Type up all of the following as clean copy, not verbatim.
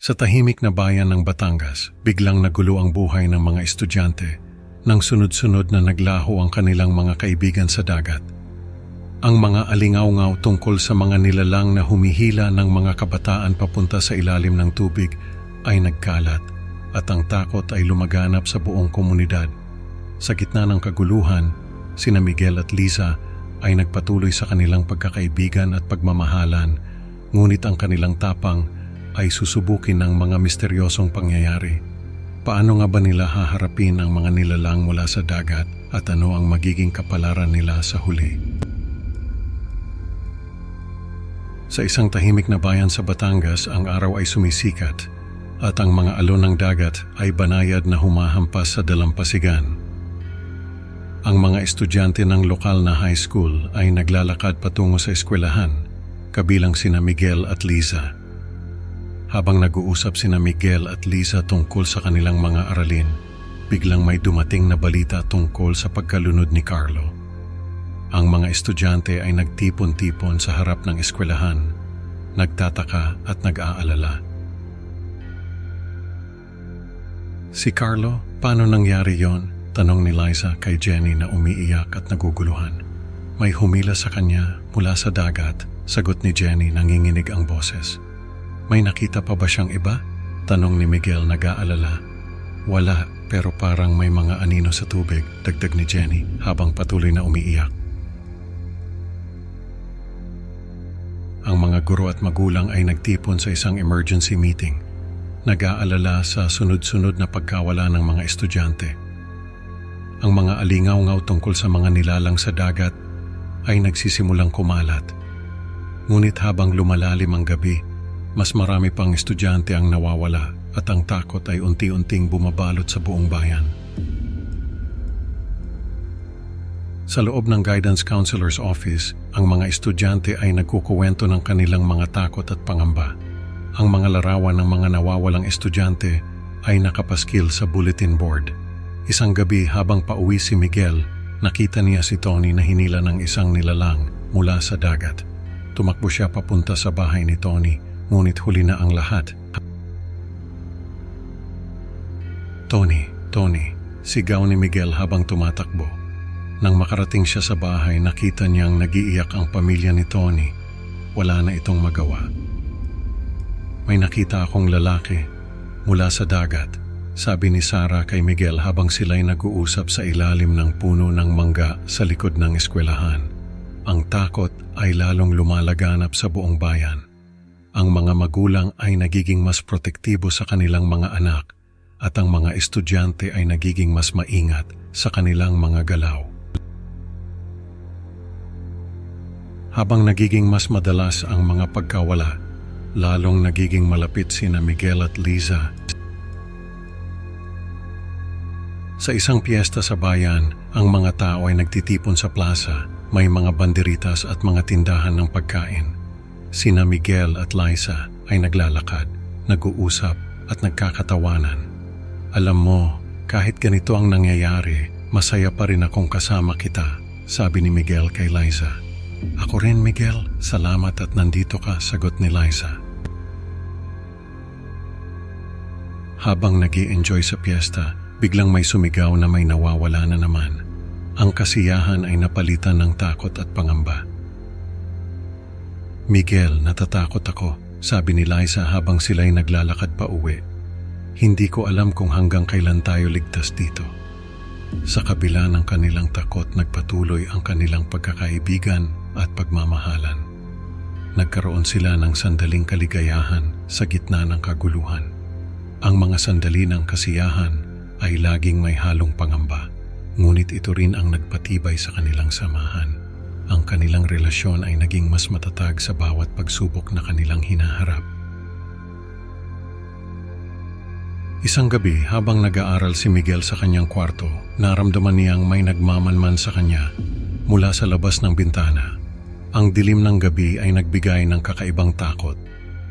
Sa tahimik na bayan ng Batangas, biglang nagulo ang buhay ng mga estudyante nang sunod-sunod na naglaho ang kanilang mga kaibigan sa dagat. Ang mga alingaw-ngaw tungkol sa mga nilalang na humihila ng mga kabataan papunta sa ilalim ng tubig ay nagkalat at ang takot ay lumaganap sa buong komunidad. Sa gitna ng kaguluhan, sina Miguel at Liza ay nagpatuloy sa kanilang pagkakaibigan at pagmamahalan, ngunit ang kanilang tapang ay susubukin ng mga misteryosong pangyayari. Paano nga ba nila haharapin ang mga nilalang mula sa dagat at ano ang magiging kapalaran nila sa huli? Sa isang tahimik na bayan sa Batangas, ang araw ay sumisikat at ang mga alon ng dagat ay banayad na humahampas sa dalampasigan. Ang mga estudyante ng lokal na high school ay naglalakad patungo sa eskwelahan, kabilang sina Miguel at Liza. Habang nag-uusap sina Miguel at Liza tungkol sa kanilang mga aralin, biglang may dumating na balita tungkol sa pagkalunod ni Carlo. Ang mga estudyante ay nagtipon-tipon sa harap ng eskwelahan, nagtataka at nag-aalala. Si Carlo, paano nangyari yon? Tanong ni Liza kay Jenny na umiiyak at naguguluhan. May humila sa kanya mula sa dagat, sagot ni Jenny, nanginginig ang boses. May nakita pa ba siyang iba? Tanong ni Miguel, nag-aalala. Wala, pero parang may mga anino sa tubig, dagdag ni Jenny habang patuloy na umiiyak. Ang mga guro at magulang ay nagtipon sa isang emergency meeting. Nag-aalala sa sunod-sunod na pagkawala ng mga estudyante. Ang mga alingaw-ngaw tungkol sa mga nilalang sa dagat ay nagsisimulang kumalat. Ngunit habang lumalalim ang gabi, mas marami pang estudyante ang nawawala at ang takot ay unti-unting bumabalot sa buong bayan. Sa loob ng guidance counselor's office, ang mga estudyante ay nagkukuwento ng kanilang mga takot at pangamba. Ang mga larawan ng mga nawawalang estudyante ay nakapaskil sa bulletin board. Isang gabi habang pauwi si Miguel, nakita niya si Tony na hinila ng isang nilalang mula sa dagat. Tumakbo siya papunta sa bahay ni Tony, ngunit huli na ang lahat. Tony, Tony, sigaw ni Miguel habang tumatakbo. Nang makarating siya sa bahay, nakita niyang nagiiyak ang pamilya ni Tony. Wala na itong magawa. May nakita akong lalaki mula sa dagat, sabi ni Sarah kay Miguel habang sila'y nag-uusap sa ilalim ng puno ng mangga sa likod ng eskwelahan. Ang takot ay lalong lumalaganap sa buong bayan. Ang mga magulang ay nagiging mas protektibo sa kanilang mga anak at ang mga estudyante ay nagiging mas maingat sa kanilang mga galaw. Habang nagiging mas madalas ang mga pagkawala, lalong nagiging malapit sina Miguel at Liza. Sa isang piyesta sa bayan, ang mga tao ay nagtitipon sa plaza. May mga banderitas at mga tindahan ng pagkain. Sina Miguel at Liza ay naglalakad, nag-uusap at nagkakatawanan. Alam mo, kahit ganito ang nangyayari, masaya pa rin akong kasama kita, sabi ni Miguel kay Liza. Ako rin, Miguel. Salamat at nandito ka, sagot ni Liza. Habang nag-i-enjoy sa piyesta, biglang may sumigaw na may nawawala na naman. Ang kasiyahan ay napalitan ng takot at pangamba. Miguel, natatakot ako, sabi ni Liza habang sila'y naglalakad pa uwi. Hindi ko alam kung hanggang kailan tayo ligtas dito. Sa kabila ng kanilang takot, nagpatuloy ang kanilang pagkakaibigan at pagmamahalan. Nagkaroon sila ng sandaling kaligayahan sa gitna ng kaguluhan. Ang mga sandali ng kasiyahan ay laging may halong pangamba, ngunit ito rin ang nagpatibay sa kanilang samahan. Ang kanilang relasyon ay naging mas matatag sa bawat pagsubok na kanilang hinaharap. Isang gabi, habang nag-aaral si Miguel sa kanyang kwarto, naramdaman niyang may nagmamanman sa kanya mula sa labas ng bintana. Ang dilim ng gabi ay nagbigay ng kakaibang takot.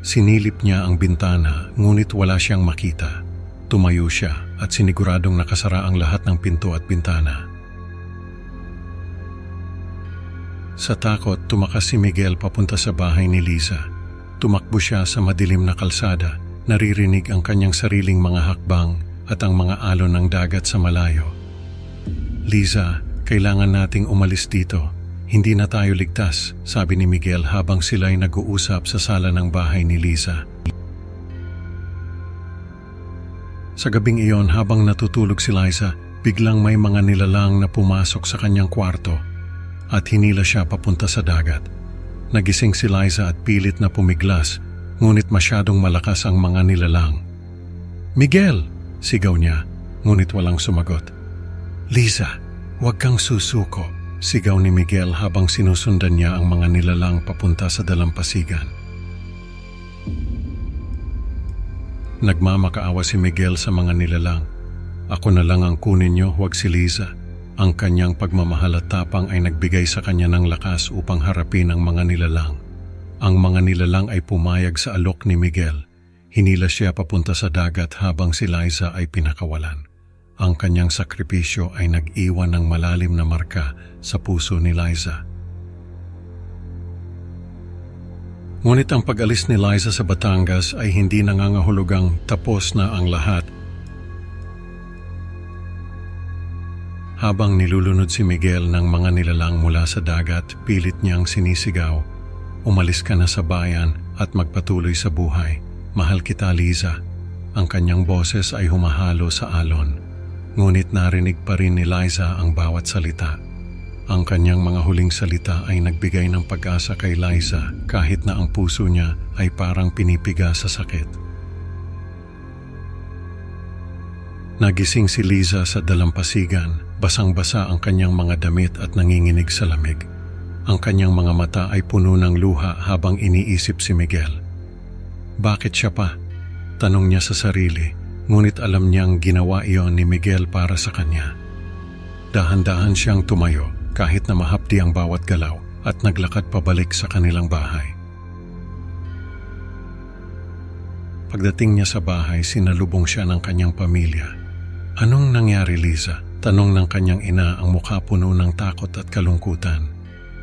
Sinilip niya ang bintana, ngunit wala siyang makita. Tumayo siya at siniguradong nakasara ang lahat ng pinto at bintana. Sa takot, tumakas si Miguel papunta sa bahay ni Liza. Tumakbo siya sa madilim na kalsada, naririnig ang kanyang sariling mga hakbang at ang mga alon ng dagat sa malayo. Liza, kailangan nating umalis dito. Hindi na tayo ligtas, sabi ni Miguel habang sila'y nag-uusap sa sala ng bahay ni Liza. Sa gabing iyon, habang natutulog si Liza, biglang may mga nilalang na pumasok sa kanyang kwarto at hinila siya papunta sa dagat. Nagising si Liza at pilit na pumiglas, ngunit masyadong malakas ang mga nilalang. "Miguel!" sigaw niya, ngunit walang sumagot. "Liza, huwag kang susuko," sigaw ni Miguel habang sinusundan niya ang mga nilalang papunta sa dalampasigan. Nagmamakaawa si Miguel sa mga nilalang. "Ako na lang ang kunin niyo, huwag si Liza." Ang kanyang pagmamahal at tapang ay nagbigay sa kanya ng lakas upang harapin ang mga nilalang. Ang mga nilalang ay pumayag sa alok ni Miguel. Hinila siya papunta sa dagat habang si Liza ay pinakawalan. Ang kanyang sakripisyo ay nag-iwan ng malalim na marka sa puso ni Liza. Ngunit ang pag-alis ni Liza sa Batangas ay hindi nangangahulugang tapos na ang lahat. Habang nilulunod si Miguel ng mga nilalang mula sa dagat, pilit niyang sinisigaw, "Umalis ka na sa bayan at magpatuloy sa buhay. Mahal kita, Liza." Ang kanyang boses ay humahalo sa alon. Ngunit narinig pa rin ni Liza ang bawat salita. Ang kanyang mga huling salita ay nagbigay ng pag-asa kay Liza kahit na ang puso niya ay parang pinipiga sa sakit. Nagising si Liza sa dalampasigan, basang-basa ang kanyang mga damit at nanginginig sa lamig. Ang kanyang mga mata ay puno ng luha habang iniisip si Miguel. Bakit siya pa? Tanong niya sa sarili, ngunit alam niyang ginawa iyon ni Miguel para sa kanya. Dahan-dahan siyang tumayo kahit na mahapdi ang bawat galaw at naglakad pabalik sa kanilang bahay. Pagdating niya sa bahay, sinalubong siya ng kanyang pamilya. "Anong nangyari, Liza?" Tanong ng kanyang ina, ang mukha puno ng takot at kalungkutan.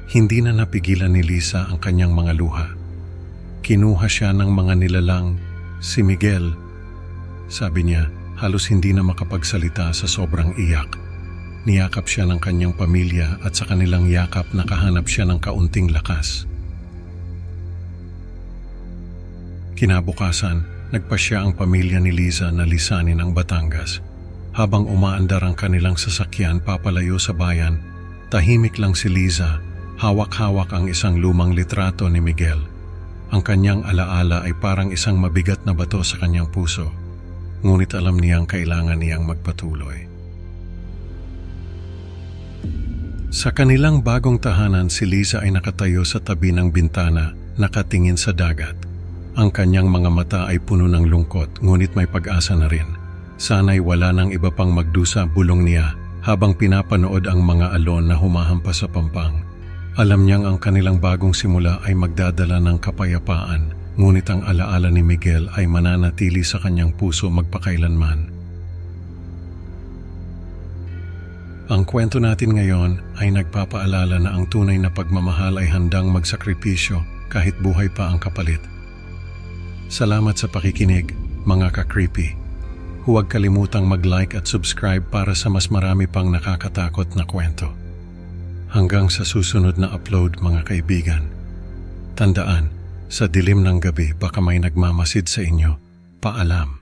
Hindi na napigilan ni Liza ang kanyang mga luha. Kinuha siya ng mga nilalang. "Si Miguel," sabi niya, halos hindi na makapagsalita sa sobrang iyak. Niyakap siya ng kanyang pamilya at sa kanilang yakap nakahanap siya ng kaunting lakas. Kinabukasan, nagpasya ang pamilya ni Liza na lisanin ang Batangas. Habang umaandar ang kanilang sasakyan papalayo sa bayan, tahimik lang si Liza, hawak-hawak ang isang lumang litrato ni Miguel. Ang kanyang alaala ay parang isang mabigat na bato sa kanyang puso, ngunit alam niyang kailangan niyang magpatuloy. Sa kanilang bagong tahanan, si Liza ay nakatayo sa tabi ng bintana, nakatingin sa dagat. Ang kanyang mga mata ay puno ng lungkot, ngunit may pag-asa na rin. Sana'y wala nang iba pang magdusa, bulong niya habang pinapanood ang mga alon na humahampas sa pampang. Alam niyang ang kanilang bagong simula ay magdadala ng kapayapaan, ngunit ang alaala ni Miguel ay mananatili sa kanyang puso magpakailanman. Ang kwento natin ngayon ay nagpapaalala na ang tunay na pagmamahal ay handang magsakripisyo kahit buhay pa ang kapalit. Salamat sa pakikinig, mga ka-creepy. Huwag kalimutang mag-like at subscribe para sa mas marami pang nakakatakot na kwento. Hanggang sa susunod na upload, mga kaibigan. Tandaan, sa dilim ng gabi baka may nagmamasid sa inyo. Paalam.